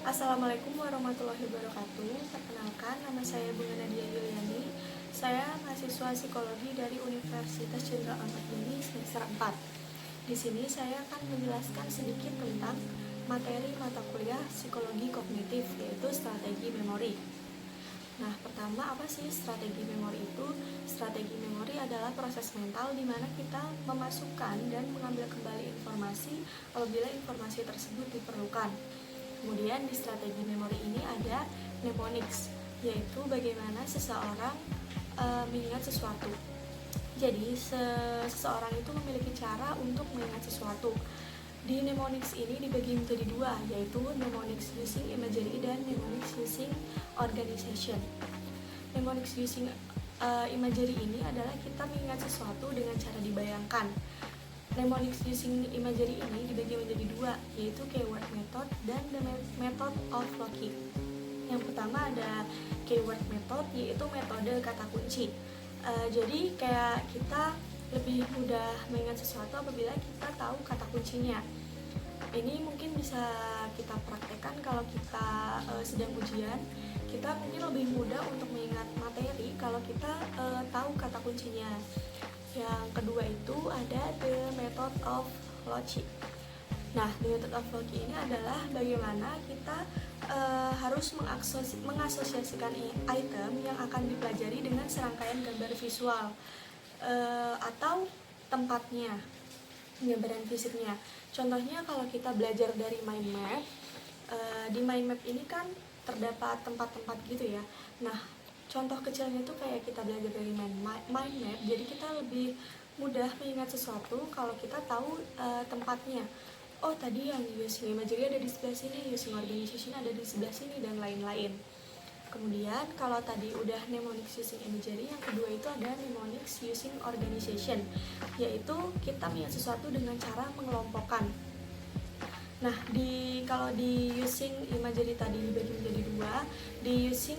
Assalamualaikum warahmatullahi wabarakatuh. Perkenalkan, nama saya Bunga Nadia Yuliani. Saya mahasiswa psikologi dari Universitas Jenderal Ahmad Yani semester 4. Di sini saya akan menjelaskan sedikit tentang materi mata kuliah psikologi kognitif, yaitu strategi memori. Nah, pertama, apa sih strategi memori itu? Strategi memori adalah proses mental di mana kita memasukkan dan mengambil kembali informasi apabila informasi tersebut diperlukan. Kemudian di strategi memori ini ada mnemonics, yaitu bagaimana seseorang mengingat sesuatu. Jadi seseorang itu memiliki cara untuk mengingat sesuatu. Di mnemonics ini dibagi menjadi dua, yaitu mnemonics using imagery dan mnemonics using organization. Mnemonics using imagery ini adalah kita mengingat sesuatu dengan cara dibayangkan. Mnemonics using imagery ini dibagi menjadi dua, yaitu keyword method dan the method of locking. Yang pertama ada keyword method, yaitu metode kata kunci. Jadi kayak kita lebih mudah mengingat sesuatu apabila kita tahu kata kuncinya. Ini mungkin bisa kita praktekkan kalau kita sedang ujian. Kita mungkin lebih mudah untuk mengingat materi kalau kita tahu kata kuncinya. Yang kedua itu ada the method of logic. Nah, the method of logic ini adalah bagaimana kita harus mengasosiasikan item yang akan dipelajari dengan serangkaian gambar visual atau tempatnya, gambaran fisiknya. Contohnya kalau kita belajar dari mind map, di mind map ini kan terdapat tempat-tempat gitu ya. Nah, contoh kecilnya itu kayak kita belajar dari mind map, jadi kita lebih mudah mengingat sesuatu kalau kita tahu tempatnya. Oh, tadi yang using imagery ada di sebelah sini, using organization ada di sebelah sini, dan lain-lain. Kemudian kalau tadi udah mnemonics using imagery, yang kedua itu ada mnemonics using organization, yaitu kita mengingat sesuatu dengan cara mengelompokkan. Nah, kalau di using imagery tadi dibagi menjadi dua, di using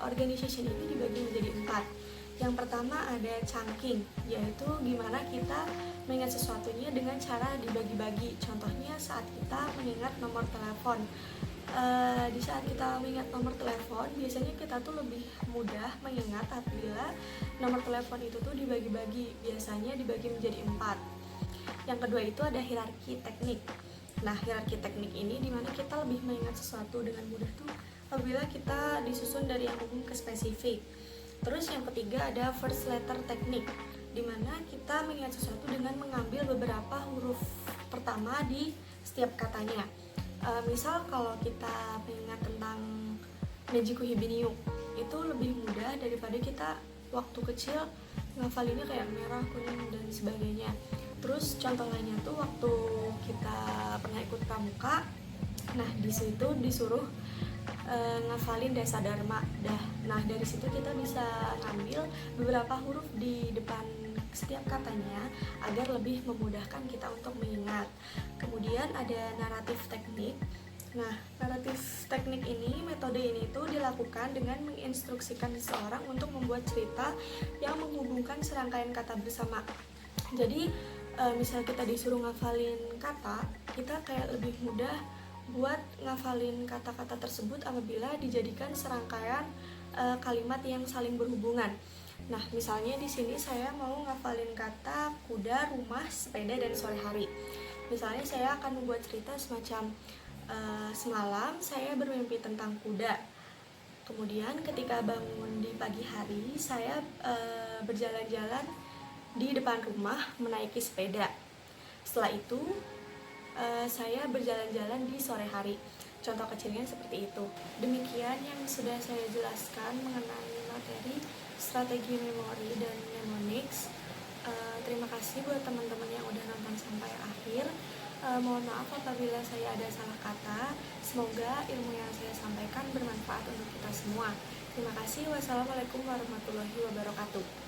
organization ini dibagi menjadi 4. Yang pertama ada chunking, yaitu gimana kita mengingat sesuatunya dengan cara dibagi-bagi. Contohnya saat kita mengingat nomor telepon. Di saat kita mengingat nomor telepon, biasanya kita tuh lebih mudah mengingat apabila nomor telepon itu tuh dibagi-bagi. Biasanya dibagi menjadi 4. Yang kedua itu ada hierarki teknik. Nah, hierarki teknik ini dimana kita lebih mengingat sesuatu dengan mudah tuh apabila kita disusun dari yang umum ke spesifik. Terus yang ketiga ada first letter teknik, dimana kita mengingat sesuatu dengan mengambil beberapa huruf pertama di setiap katanya. Misal kalau kita mengingat tentang Nejiku Hibiniu, itu lebih mudah daripada kita waktu kecil ngafalinnya kayak merah, kuning, dan sebagainya. Terus contoh lainnya tuh waktu kita pernah ikut pramuka, nah di situ disuruh ngafalin Desa Dharma. Nah, dari situ kita bisa ngambil beberapa huruf di depan setiap katanya agar lebih memudahkan kita untuk mengingat. Kemudian ada naratif teknik. Nah, naratif teknik ini, metode ini itu dilakukan dengan menginstruksikan seseorang untuk membuat cerita yang menghubungkan serangkaian kata bersama. Jadi, misal kita disuruh ngafalin kata, kita kayak lebih mudah buat ngafalin kata-kata tersebut apabila dijadikan serangkaian kalimat yang saling berhubungan. Nah, misalnya di sini saya mau ngafalin kata kuda, rumah, sepeda, dan sore hari. Misalnya saya akan membuat cerita semacam semalam saya bermimpi tentang kuda. Kemudian ketika bangun di pagi hari, saya berjalan-jalan di depan rumah menaiki sepeda. Setelah itu saya berjalan-jalan di sore hari. Contoh kecilnya seperti itu. Demikian yang sudah saya jelaskan mengenai materi strategi memori dan mnemonics. Terima kasih buat teman-teman yang udah nonton sampai akhir. Mohon maaf apabila saya ada salah kata. Semoga ilmu yang saya sampaikan bermanfaat untuk kita semua. Terima kasih. Wassalamualaikum warahmatullahi wabarakatuh.